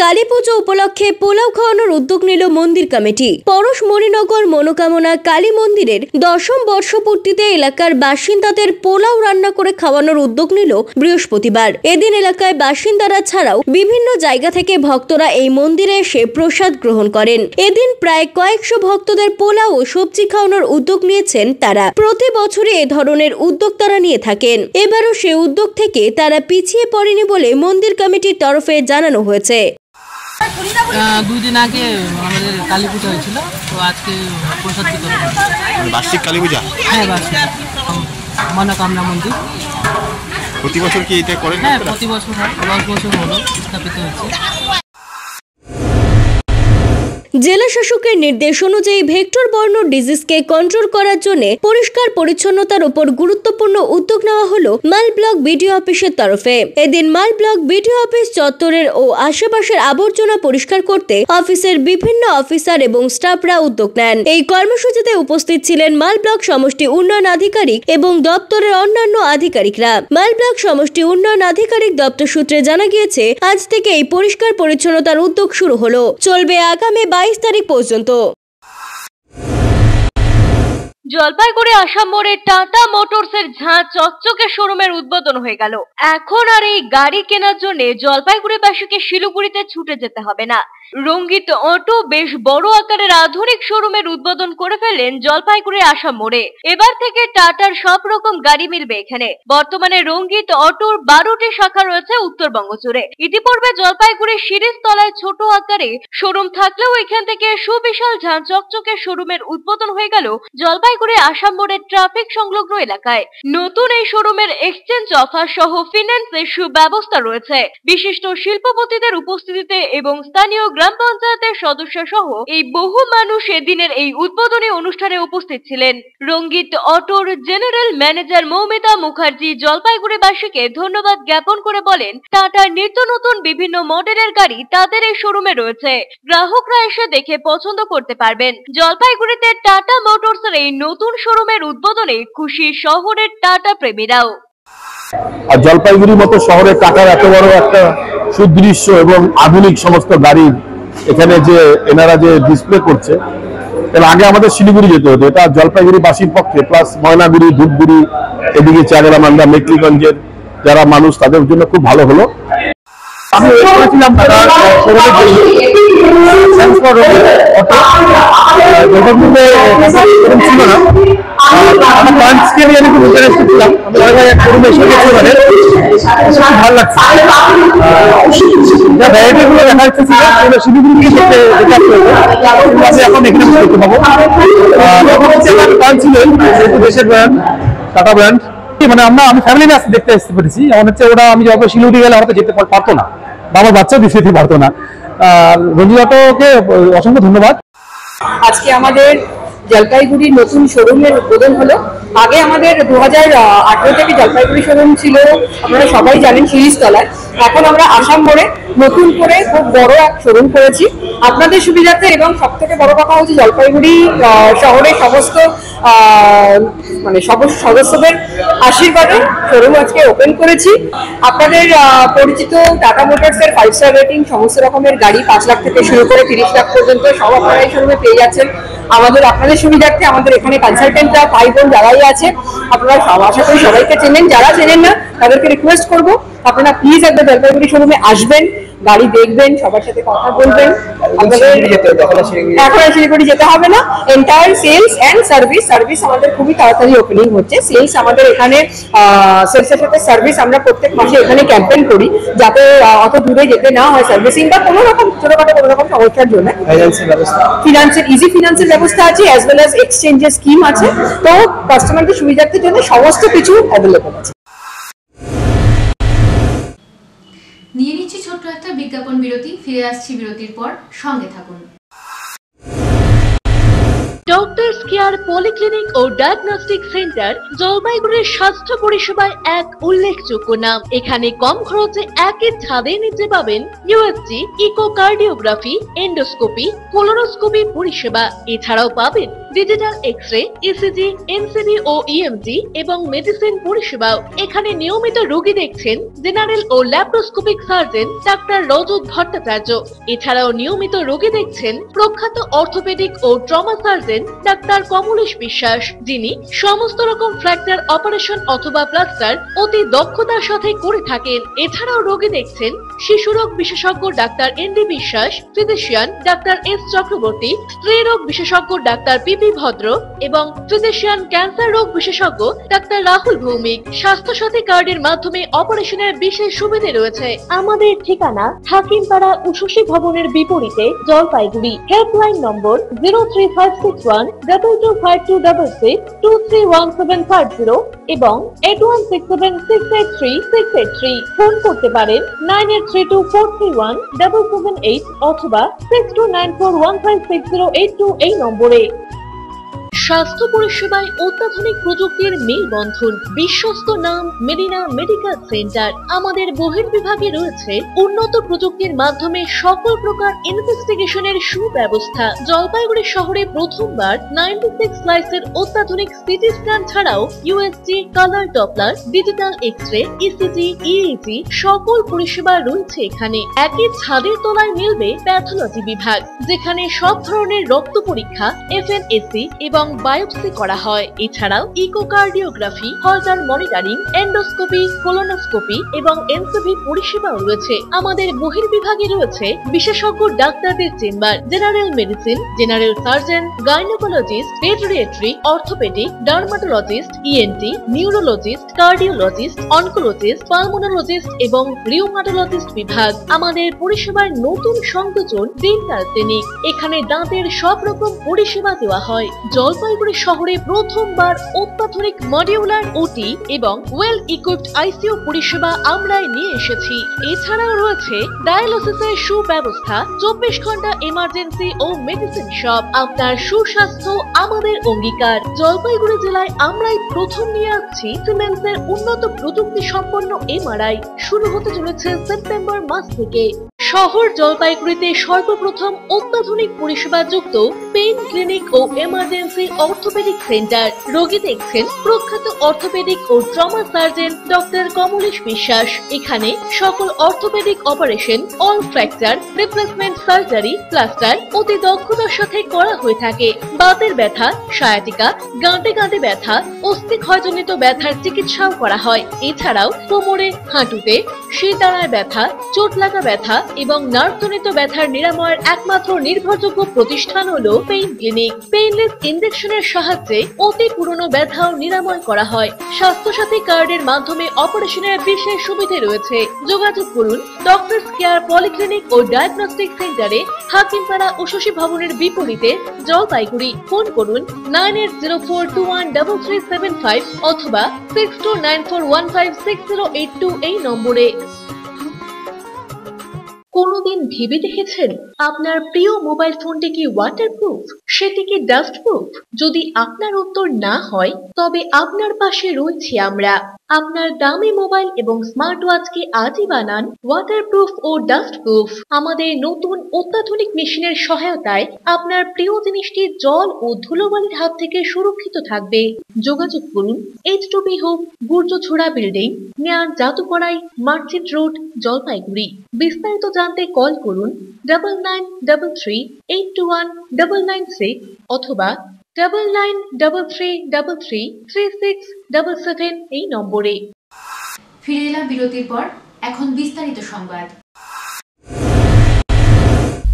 [SPEAKER 3] কালী পুজো উপলক্ষে পোলাও খাওয়ানোর উদ্যোগ নিল মন্দির কমিটি। পরশ মণিনগর মনোকামনা কালী মন্দিরের 10ম বর্ষপূর্তিতে এলাকার বাসিন্দাদের পোলাও রান্না করে খাওয়ানোর উদ্যোগ নিল বৃহস্পতিবার। এদিন এলাকায় বাসিন্দারা ছাড়াও বিভিন্ন জায়গা থেকে ভক্তরা এই মন্দিরে এসে প্রসাদ গ্রহণ করেন। এদিন প্রায় কয়েকশো ভক্তদের পোলাও ও সবজি খাওয়ানোর উদ্যোগ নিয়েছেন তারা। প্রতি বছরই এ ধরনের উদ্যোগ তারা নিয়ে থাকেন। এবারও সে উদ্যোগ থেকে তারা পিছিয়ে পড়েনি বলে মন্দির কমিটির তরফে জানানো হয়েছে।
[SPEAKER 18] 2 দিন আগে আমাদের কালী পূজা হয়েছিল, তো আজকে প্রসাদ বিতরণ।
[SPEAKER 9] বার্ষিক কালী পূজা?
[SPEAKER 18] হ্যাঁ, বার্ষিক মনোকামনা মন্দির।
[SPEAKER 9] প্রতি বছর কি এটা করেন?
[SPEAKER 18] হ্যাঁ, প্রতি বছর হয়। 10 বছর হলো স্থাপিত হয়েছে।
[SPEAKER 3] জেলা শাসকের নির্দেশ অনুযায়ী ভেক্টর বর্ণ ডিজিজকে কন্ট্রোল করার জন্য পরিষ্কার পরিচ্ছন্নতার উপর গুরুত্বপূর্ণ উদ্যোগ নেওয়া হলো মাল ব্লক বিডিও অফিসের তরফে। এদিন মাল ব্লক বিডিও অফিস চত্বরের ও আশেপাশের আবর্জনা পরিষ্কার করতে অফিসের বিভিন্ন অফিসার এবং স্টাফরা উদ্যোগ নেন। এই কর্মসূচিতে উপস্থিত ছিলেন মাল ব্লক সমষ্টি উন্নয়ন আধিকারিক এবং দপ্তরের অন্যান্য আধিকারিকরা। মাল ব্লক সমষ্টি উন্নয়ন আধিকারিক দপ্তর সূত্রে জানা গিয়েছে, আজ থেকে এই পরিষ্কার পরিচ্ছন্নতার উদ্যোগ শুরু হলো, চলবে আগামী 22 তারিখ পর্যন্ত।
[SPEAKER 2] জলপাইগুড়ি আসাম মোড়ে টাটা মোটরসের ঝাঁ চকচকে শোরুমের উদ্বোধন হয়ে গেল। এখন আর এই গাড়ি কেনার জন্য জলপাইগুড়িবাসীকে শিলিগুড়িতে ছুটে যেতে হবে না। রঙ্গিত অটো বেশ বড় আকারের আধুনিক শোরুমের উদ্বোধন করে ফেললেন জলপাইগুড়ি আসাম মোড়ে। এবার থেকে টাটার সব রকম গাড়ি মিলবে এখানে। বর্তমানে রঙ্গিত অটোর 12টি শাখা রয়েছে উত্তরবঙ্গ জুড়ে। ইতিপূর্বে জলপাইগুড়ি শিরিষ তলায় ছোট আকারে শোরুম থাকলেও এখান থেকে সুবিশাল ঝাঁ চকচকে শোরুমের উদ্বোধন হয়ে গেল জলপাইগুড়ি আসাম মোড়ের ট্রাফিক সংলগ্ন এলাকায়। নতুন এই শোরুমের এক্সচেঞ্জ অফার সহ ফিন্যান্সের সুব্যবস্থা রয়েছে। বিশিষ্ট শিল্পপতিদের উপস্থিতিতে এবং স্থানীয় গ্রাম পঞ্চায়েতের সদস্য সহ এই বহু মানুষ এদিনের এই উদ্বোধনী অনুষ্ঠানে উপস্থিত ছিলেন। রঙ্গিত অটোর জেনারেল ম্যানেজার মৌমিতা মুখার্জি জলপাইগুড়িবাসীকে ধন্যবাদ জ্ঞাপন করে বলেন, টাটার নিত্য নতুন বিভিন্ন মডেলের গাড়ি তাদের এই শোরুমে রয়েছে। গ্রাহকরা এসে দেখে পছন্দ করতে পারবেন। জলপাইগুড়িতে টাটা মোটরসের এই নতুন শোরুমের উদ্বোধনে খুশি শহরের টাটা প্রেমীরাও।
[SPEAKER 19] আর জলপাইগুড়ির মতো শহরে টাটার এত বড় একটা সুদৃশ্য এবং আধুনিক সমস্ত গাড়ি এখানে যে এনারা যে ডিসপ্লে করছে, এর আগে আমাদের শিলিগুড়ি যেতে হতো। এটা জলপাইগুড়িবাসীর পক্ষে প্লাস ময়নাগুড়ি, ধূপগুড়ি, এদিকে চাগলামান্ডা, মেকলিগঞ্জের যারা মানুষ তাদের জন্য খুব ভালো হলো। আমি করেছিলাম ছিল না, আমি খুব ইন্টারেস্টেড ছিলাম। আমি ভালো লাগছে, ভ্যারাইটি গুলো দেখা যাচ্ছে শিলিগুড়ি এখন এখানে করতে পাবো। ছিলেন দেশের ব্র্যান্ড, টাটা ব্র্যান্ড, মানে আমি ফ্যামিলি নিয়ে দেখতে আসতে পেরেছি। এমন হচ্ছে ওরা আমি যখন শিলিগুড়ি গেলে হয়তো যেতে পারতো না, বা আমার বাচ্চাও দিতে পারতো না। রঞ্জিতাকে অসংখ্য ধন্যবাদ।
[SPEAKER 20] আজকে আমাদের জলপাইগুড়ির নতুন শোরুমের উদ্বোধন হলো। আগে আমাদের 2018 থেকে জলপাইগুড়ি শোরুম ছিল, আপনারা সবাই জানেন, শিরিষ তলায়। এখন আমরা আসাম মোড়ে নতুন করে খুব বড় এক শোরুম করেছি আপনাদের সুবিধার্থে। এবং সব থেকে বড় কথা হচ্ছে জলপাইগুড়ি শহরের সমস্ত সদস্যদের আশীর্বাদে শোরুম আজকে ওপেন করেছি। আপনাদের পরিচিত টাটা মোটরসের 5 স্টার রেটিং সমস্ত রকমের গাড়ি 5 লাখ থেকে শুরু করে 30 লাখ পর্যন্ত সব আপনারা এই শোরুমে পেয়ে যাচ্ছেন। আপনাদের সুবিধার্থে আমাদের এখানে কনসালটেন্টরা 5 জন যারাই আছে, আপনারা আশা করি সবাইকে চেনেন। যারা চেনেন না তাদেরকে রিকোয়েস্ট করবো আপনারা প্লিজ একবার জলপাইগুড়ি শোরুমে আসবেন, গাড়ি দেখবেন, সবার সাথে কথা বলবেন। এখন শিলিগুড়ি যেতে হবে না। এন্টায়ার সেলস এন্ড সার্ভিস আমাদের খুবই তাড়াতাড়ি ওপেনিং হচ্ছে। সেলস আমাদের এখানে, সেলসের সাথে সার্ভিস আমরা প্রত্যেক মাসে এখানে ক্যাম্পেইন করি, যাতে অত দূরে যেতে না হয় সার্ভিসিং বা কোনো রকম ছোটখাটো কোনো রকম সমস্যার জন্য। ফিনান্সের ইজি ফিনান্সের ব্যবস্থা আছে, অ্যাজ ওয়েল অ্যাজ এক্সচেঞ্জের স্কিম আছে। তো কাস্টমারদের সুবিধার্থের জন্য সমস্ত কিছু অ্যাভেলেবল আছে।
[SPEAKER 1] নিয়ে নিচ্ছি ছোট্ট একটা বিজ্ঞাপন বিরতি, ফিরে আসছি বিরতির পর, সঙ্গে থাকুন।
[SPEAKER 2] ডক্টরস কেয়ার পলিক্লিনিক ও ডায়াগনস্টিক সেন্টার জলপাইগুড়ির স্বাস্থ্য পরিষেবায় এক উল্লেখযোগ্য নাম। এখানে কম খরচে একই ছাদের নিচে পাবেন ইউএসজি, ইকোকার্ডিওগ্রাফি, এন্ডোস্কোপি, কোলোনোস্কোপি পরিষেবা। এছাড়াও পাবেন
[SPEAKER 21] ডিজিটাল এক্স-রে, ইসিজি, এনসিবি ও ইএমজি এবং মেডিসিন পরিষেবাও। এখানে নিয়মিত রোগী দেখছেন জেনারেল ও ল্যাপ্রোস্কোপিক সার্জন ডাক্তার রজত ভট্টাচার্য। এছাড়াও নিয়মিত রোগী দেখছেন প্রখ্যাত অর্থোপেডিক ও ট্রমা সার্জন ডাক্তার কমলেশ বিশ্বাস, যিনি সমস্ত রকম ফ্র্যাকচার অপারেশন অথবা প্লাস্টার অতি দক্ষতার সাথে করে থাকেন। এছাড়াও রোগী দেখছেন শিশুরোগ বিশেষজ্ঞ ডাক্তার এনডি বিশ্বাস, ফিজিশিয়ান ডাক্তার এস চক্রবর্তী, স্ত্রী রোগ বিশেষজ্ঞ ডাক্তার পিপি ভদ্র এবং ফিজিশিয়ান ক্যান্সার রোগ বিশেষজ্ঞ ডাক্তার রাহুল ভৌমিক। স্বাস্থ্য সাথী কার্ডের মাধ্যমে অপারেশনের বিশেষ সুবিধা রয়েছে। আমাদের ঠিকানা হাকিমপাড়া উষসী ভবনের বিপরীতে, জলপাইগুড়ি। হেল্পলাইন নম্বর 03561225266, 231750 এবং 8167683683। ফোন করতে পারেন 9832431778 অথবা 6294156082 এই নম্বরে। স্বাস্থ্য পরিষেবায় অত্যাধুনিক প্রযুক্তির মেলবন্ধন, বিশ্বস্ত নাম মেরিনা মেডিকেল সেন্টার। আমাদের বহির্বিভাগে রয়েছে উন্নত প্রযুক্তির মাধ্যমে সকল প্রকার ইনভেস্টিগেশনের সুব্যবস্থা। জলপাইগুড়ি শহরে প্রথমবার 96 স্লাইসের অত্যাধুনিক সিটি স্ক্যান ছাড়াও USG, colour Doppler, digital X-ray, ECG, EEG সকল পরিষেবা রয়েছে এখানে। একই ছাদের তলায় মিলবে প্যাথোলজি বিভাগ, যেখানে সব ধরনের রক্ত পরীক্ষা, এফএনএসি এবং বায়োপসি করা হয়। এছাড়াও ইকোকার্ডিওগ্রাফি, হলটার মনিটরিং, এন্ডোস্কোপি, কোলোনোস্কোপি এবং এনসিভি পরিষেবাও রয়েছে। আমাদের বহির্বিভাগে রয়েছে বিশেষজ্ঞ ডাক্তারদের chamber, general medicine, general surgeon, gynaecologist, পেডিয়াট্রি, orthopaedic, dermatologist, ENT, neurologist, cardiologist, oncologist, pulmonologist এবং রিউমাটোলজিস্ট বিভাগ। আমাদের পরিষেবার নতুন সংযোজন ডেন্টাল ক্লিনিক। এখানে দাঁতের সব রকম পরিষেবা দেওয়া হয়। জলপাইগুড়ি শহরে প্রথমবার অত্যাধুনিক মডিউলার ওটি এবং ওয়েল ইকুইপড আইসিইউ পরিষেবা আমরাই নিয়ে এসেছি। এছাড়াও রয়েছে ডায়ালিসিসের সুব্যবস্থা, 24 ঘন্টা এমার্জেন্সি ও মেডিসিন শপ। আপনার সুস্বাস্থ্য আমাদের অঙ্গীকার। জলপাইগুড়ি জেলায় আমরাই প্রথম নিয়ে আসছি সিমেন্সের উন্নত প্রযুক্তি সম্পন্ন এমআরআই। শুরু হতে চলেছে সেপ্টেম্বর মাস থেকে। শহর জলপাইগুড়িতে সর্বপ্রথম অত্যাধুনিক পরিষেবা যুক্ত পেইন ক্লিনিক ও এমার্জেন্সি অর্থোপেডিক সেন্টার। রোগী দেখছেন প্রখ্যাত অর্থোপেডিক ও ট্রমা সার্জন ডক্টর কমলেশ বিশ্বাস। এখানে সকল orthopaedic operation, all fracture, replacement surgery, plaster অতি দক্ষতার সাথে করা হয়ে থাকে। বাতের ব্যথা, সায়াটিকা, গাঁটে গাঁটে ব্যথা, অস্থিক্ষয়জনিত ব্যথার চিকিৎসাও করা হয়। এছাড়াও কোমরে, হাঁটুতে, শিরদাঁড়ায় ব্যথা, চোট লাগা ব্যথা এবং নার্ভজনিত ব্যথার নিরাময়ের একমাত্র নির্ভরযোগ্য প্রতিষ্ঠান হলো পেইন ক্লিনিক। পেইনলেস ইনজেকশনের সাহায্যে অতি পুরনো ব্যথাও নিরাময় করা হয়। স্বাস্থ্য সাথী কার্ডের মাধ্যমে অপারেশনের বিশেষ সুবিধা রয়েছে। যোগাযোগ করুন ডক্টরস কেয়ার পলিক্লিনিক ও ডায়াগনস্টিক সেন্টারে, হাকিমপাড়া উষসী ভবনের বিপরীতে, জলপাইগুড়ি। ফোন করুন 9804213375 অথবা 6294156082 এই নম্বরে। কোনোদিন ভেবে দেখেছেন আপনার প্রিয় মোবাইল ফোনটি কি ওয়াটারপ্রুফ, সেটি কি ডাস্টপ্রুফ? যদি আপনার উত্তর না হয় তবে আপনার পাশে রয়েছি আমরা। আপনার দামি মোবাইল এবং স্মার্ট ওয়াচকে আজই বানান ওয়াটারপ্রুফ ও ডাস্টপ্রুফ। আমাদের নতুন অত্যাধুনিক মেশিনের সহায়তায় আপনার প্রিয় জিনিসটি জল ও ধুলোবালির হাত থেকে সুরক্ষিত থাকবে। যোগাযোগ করুন H2B hope, Gurjachhara building, near Jadukarai, merchant road, Jalpaiguri. বিস্তারিত জানতে কল করুন 9933821996 অথবা 9933333677 এই নম্বরে।
[SPEAKER 1] ফিরে এলাম বিরতির পর। এখন বিস্তারিত সংবাদ।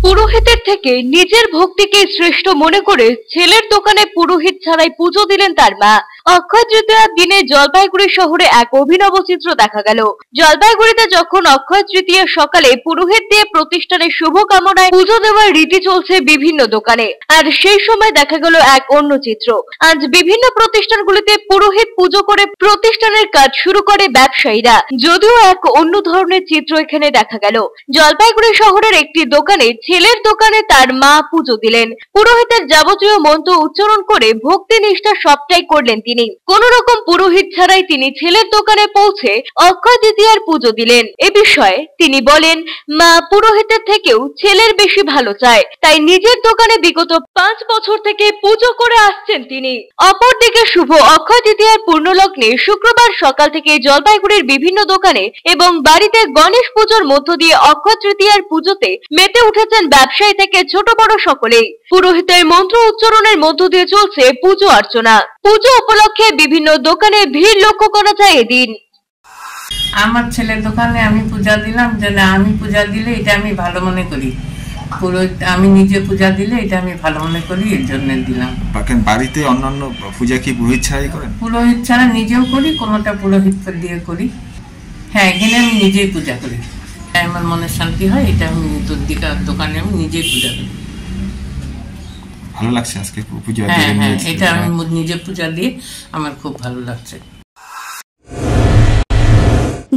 [SPEAKER 2] পুরোহিতের থেকে নিজের ভক্তিকে শ্রেষ্ঠ মনে করে ছেলের দোকানে পুরোহিত ছাড়াই পুজো দিলেন তার মা। অক্ষয় তৃতীয়ার দিনে জলপাইগুড়ি শহরে এক অভিনব চিত্র দেখা গেল। জলপাইগুড়িতে যখন অক্ষয় তৃতীয়ার সকালে পুরোহিত দিয়ে প্রতিষ্ঠানের শুভ কামনায় পুজো দেওয়ার রীতি চলছে বিভিন্ন দোকানে, আর সেই সময় দেখা গেল এক অন্য চিত্র। আজ বিভিন্ন প্রতিষ্ঠানগুলিতে পুরোহিত পুজো করে প্রতিষ্ঠানের কাজ শুরু করে ব্যবসায়ীরা। যদিও এক অন্য ধরনের চিত্র এখানে দেখা গেল। জলপাইগুড়ি শহরের একটি দোকানে ছেলের দোকানে তার মা পুজো দিলেন। পুরোহিতের যাবতীয় মন্ত্র উচ্চারণ করে ভক্তি নিষ্ঠা সবটাই করলেন তিনি। তিনি। কোন রকম পুরোহিত ছাড়াই তিনি ছেলের দোকানে পৌঁছে অক্ষয় তৃতীয়ার পুজো দিলেন। এ বিষয়ে তিনি বলেন, মা পুরোহিতের থেকেও ছেলের বেশি ভালো চায়, তাই নিজের দোকানে বিগত 5 বছর থেকে পুজো করে আসছেন তিনি। অপরদিকে শুভ অক্ষয় তৃতীয়ার পূর্ণলগ্নে শুক্রবার সকাল থেকে জলপাইগুড়ির বিভিন্ন দোকানে এবং বাড়িতে গণেশ পুজোর মধ্য দিয়ে অক্ষয় তৃতীয়ার পুজোতে মেতে উঠেছেন ব্যবসায়ী থেকে ছোট বড় সকলেই। পুরোহিতের মন্ত্র উচ্চারণের মধ্য দিয়ে চলছে পুজো অর্চনা। পুজো উপলক্ষে বিভিন্ন দোকানে ভিড় লক্ষ্য করা যায় এদিন।
[SPEAKER 4] আমার ছেলের দোকানে আমি পূজা দিলাম, যে আমি পূজা দিলে এটা আমি ভালো মনে করি, পুরোহিত আমি নিজে পূজা দিলে এটা আমি ভালো মনে করি, এর জন্য দিলাম।
[SPEAKER 9] বাড়িতে অন্যান্য পূজা কি পুরোহিত ছাড়াই করেন?
[SPEAKER 4] পুরোহিত ছাড়া নিজেও করি, কোনোটা পুরোহিত দিয়ে করি। হ্যাঁ, এখানে আমি নিজেই পূজা করি, আমার মনে শান্তি হয়, এটা আমি দোকানে আমি নিজেই পূজা করি।
[SPEAKER 9] ভালো লাগছে আজকে পূজা?
[SPEAKER 4] হ্যাঁ, এটা আমি নিজে পূজা দিয়ে আমার খুব ভালো লাগছে।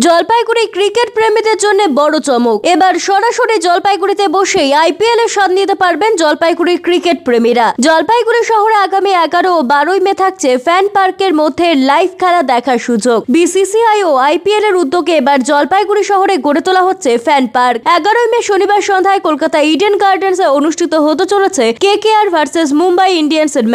[SPEAKER 3] জলপাইগুড়ি ক্রিকেট প্রেমীদের জন্য বড় চমক। এবার সরাসরি জলপাইগুড়িতে বসেই আইপিএল এর স্বাদ নিতে পারবেন জলপাইগুড়ির ক্রিকেট প্রেমীরা। জলপাইগুড়ি শহরে আগামী 11 ও 12 মে থাকছে ফ্যান পার্কের মধ্যে লাইভ খেলা দেখার সুযোগ। বিসিসিআই ও আইপিএল এর উদ্যোগে এবার জলপাইগুড়ি শহরে গড়ে তোলা হচ্ছে ফ্যান পার্ক। 11 মে শনিবার সন্ধ্যায় কলকাতা ইডেন গার্ডেন্সে অনুষ্ঠিত হতে চলেছে কেকেআর ভার্সেস মুম্বাই ইন্ডিয়ান্স এর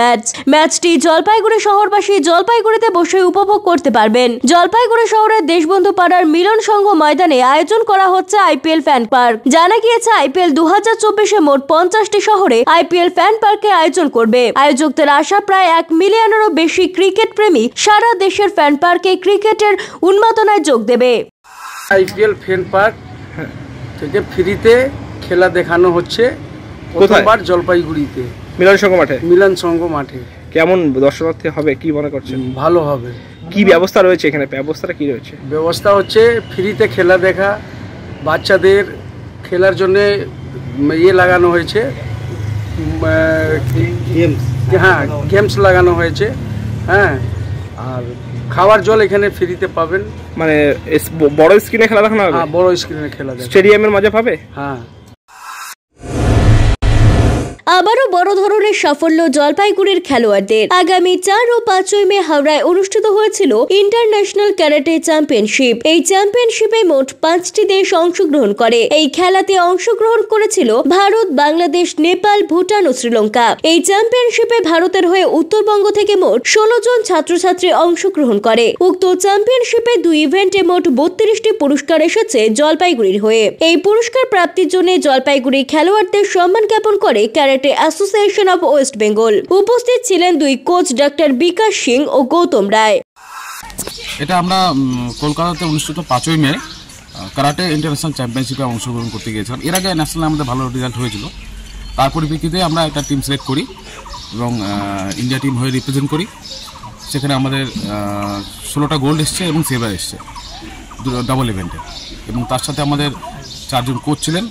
[SPEAKER 3] ম্যাচটি জলপাইগুড়ি শহরবাসী জলপাইগুড়িতে বসে উপভোগ করতে পারবেন। জলপাইগুড়ি শহরের দেশবন্ধু মিলন সংঘ ময়দানে আয়োজন করা হচ্ছে আইপিএল ফ্যান পার্ক। জানা গিয়েছে আইপিএল 2024-এ মোট 50টি শহরে আইপিএল ফ্যান পার্কের আয়োজন করবে। আয়োজকদের আশা প্রায় 1 মিলিয়নেরও বেশি ক্রিকেট প্রেমী সারা দেশের ফ্যান পার্কে ক্রিকেটের উন্মাদনায় যোগ দেবে।
[SPEAKER 22] আইপিএল ফ্যান পার্ক থেকে ফ্রিতে খেলা দেখানো হচ্ছে প্রথমবার জলপাইগুড়িতে মিলন সংঘ মাঠে।
[SPEAKER 23] কেমন দর্শনার্থী হবে কি মনে করছেন?
[SPEAKER 22] ভালো হবে।
[SPEAKER 23] কি ব্যবস্থা রয়েছে এখানে? ব্যবস্থাটা কি রয়েছে?
[SPEAKER 22] ব্যবস্থা হচ্ছে ফ্রিতে খেলা দেখা, বাচ্চাদের খেলার জন্য লাগানো হয়েছে, হ্যাঁ গেমস লাগানো হয়েছে, হ্যাঁ, আর খাওয়ার জল এখানে ফ্রিতে পাবেন।
[SPEAKER 23] মানে বড় স্ক্রিনে খেলা দেখানো হবে?
[SPEAKER 22] হ্যাঁ, বড় স্ক্রিনে খেলা দেখা,
[SPEAKER 23] স্টেডিয়ামের মাঝে পাবে।
[SPEAKER 22] হ্যাঁ।
[SPEAKER 3] আবারও বড় ধরনের সাফল্য জলপাইগুড়ির খেলোয়াড়দের। আগামী 4 ও 5 মে হাওড়ায় অনুষ্ঠিত হয়েছিল ইন্টারন্যাশনাল ক্যারাটে চ্যাম্পিয়নশিপ। এই চ্যাম্পিয়নশিপে মোট 5টি দেশ অংশগ্রহণ করে। এই খেলাতে অংশগ্রহণ করেছিল ভারত, বাংলাদেশ, নেপাল, ভুটান ও শ্রীলঙ্কা। এই চ্যাম্পিয়নশিপে ভারতের হয়ে উত্তরবঙ্গ থেকে মোট 16 জন ছাত্রছাত্রী অংশগ্রহণ করে। উক্ত চ্যাম্পিয়নশিপে 2 ইভেন্টে মোট 32টি পুরস্কার এসেছে জলপাইগুড়ির হয়ে। এই পুরস্কার প্রাপ্তির জন্য জলপাইগুড়ি খেলোয়াড়দের সম্মান জ্ঞাপন করে karate association of West Bengal. উপস্থিত ছিলেন 2 কোচ ডাক্তার বিকাশ সিং ও গৌতম রায়।
[SPEAKER 24] এটা আমরা কলকাতাতে অনুষ্ঠিত 5 মে কারাটে ইন্টারন্যাশনাল চ্যাম্পিয়নশিপে অংশগ্রহণ করতে গিয়েছিলাম। এর আগে ন্যাশনালে আমাদের ভালো রেজাল্ট হয়েছিল, তার পরিপ্রেক্ষিতে আমরা একটা টিম সিলেক্ট করি এবং ইন্ডিয়া টিম হয়ে রিপ্রেজেন্ট করি। সেখানে আমাদের 16টা গোল্ড এসছে এবং সিলভার এসছে ডাবল ইভেন্টে, এবং তার সাথে আমাদের 4 জন কোচ ছিলেন,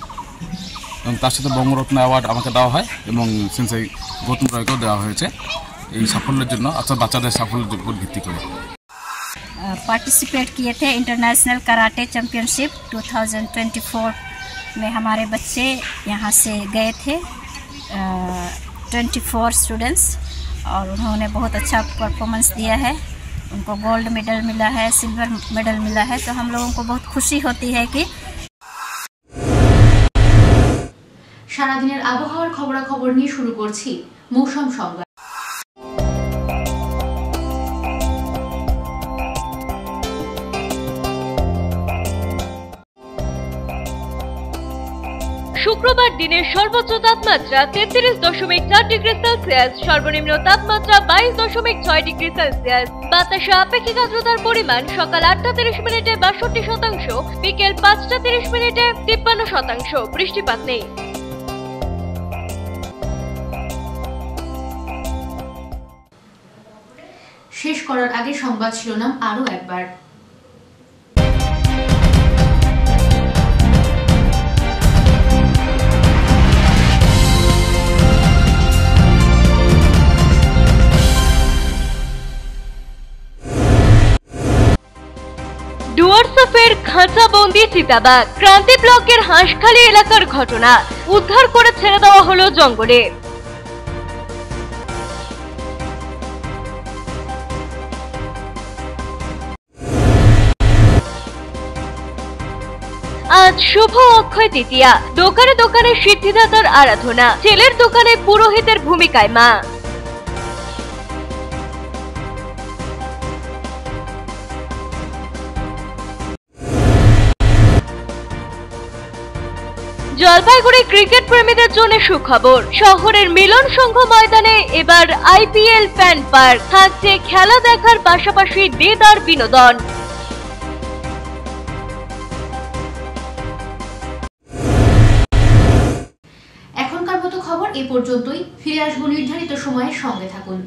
[SPEAKER 24] এবং তার সাথে বঙ্গরত্ন অ্যাওয়ার্ড আমাকে দেওয়া হয় এবং সেন্সাই গৌতম রায়কেও দেওয়া হয়েছে এই সাফল্যের জন্য, অর্থাৎ বাচ্চাদের সাফল্যের উপর ভিত্তি করে।
[SPEAKER 25] पार्टिसिपेट किए थे इंटरनेशनल कराटे चैम्पियनशिप 2024 में हमारे बच्चे यहाँ से गए थे 24 स्टूडेंट्स, और उन्होंने बहुत अच्छा परफॉर्मेंस दिया है। उनको गोल्ड मेडल मिला है, सिल्वर मेडल मिला है, तो हम लोगों को बहुत खुशी होती है कि
[SPEAKER 1] সারাদিনের আবহাওয়ার খবরাখবর নিয়ে শুরু করছি মৌসুম সংবাদ।
[SPEAKER 2] শুক্রবার দিনের সর্বোচ্চ তাপমাত্রা 33.4 ডিগ্রি সেলসিয়াস, সর্বনিম্ন তাপমাত্রা 22.6 ডিগ্রি সেলসিয়াস। বাতাসে আপেক্ষিক আর্দ্রতার পরিমাণ সকাল 8:30 মিনিটে 62%, বিকেল 5:30 মিনিটে 53%। বৃষ্টিপাত নেই।
[SPEAKER 1] শেষ করার আগে সংবাদ শিরোনাম আরো একবার।
[SPEAKER 2] ডুয়ার্সের খাঁচাবন্দি চিতাবাঘ, ক্রান্তি ব্লকের হাঁসখালী এলাকার ঘটনা। উদ্ধার করে ছেড়ে দেওয়া হলো জঙ্গলে। আজ শুভ অক্ষয় তৃতীয়া। দোকানে দোকানে সিদ্ধিদাতার আরাধনা, ছেলের দোকানে পুরোহিতের ভূমিকায় মা। জলপাইগুড়ি ক্রিকেট প্রেমীদের জন্য সুখবর। শহরের মিলন সংঘ ময়দানে এবার IPL ফ্যান পার্ক থাকছে, খেলা দেখার পাশাপাশি দেদার বিনোদন।
[SPEAKER 1] এখনকার মতো খবর এ পর্যন্তই। ফিরে আসবো নির্ধারিত সময়ের সঙ্গে থাকুন।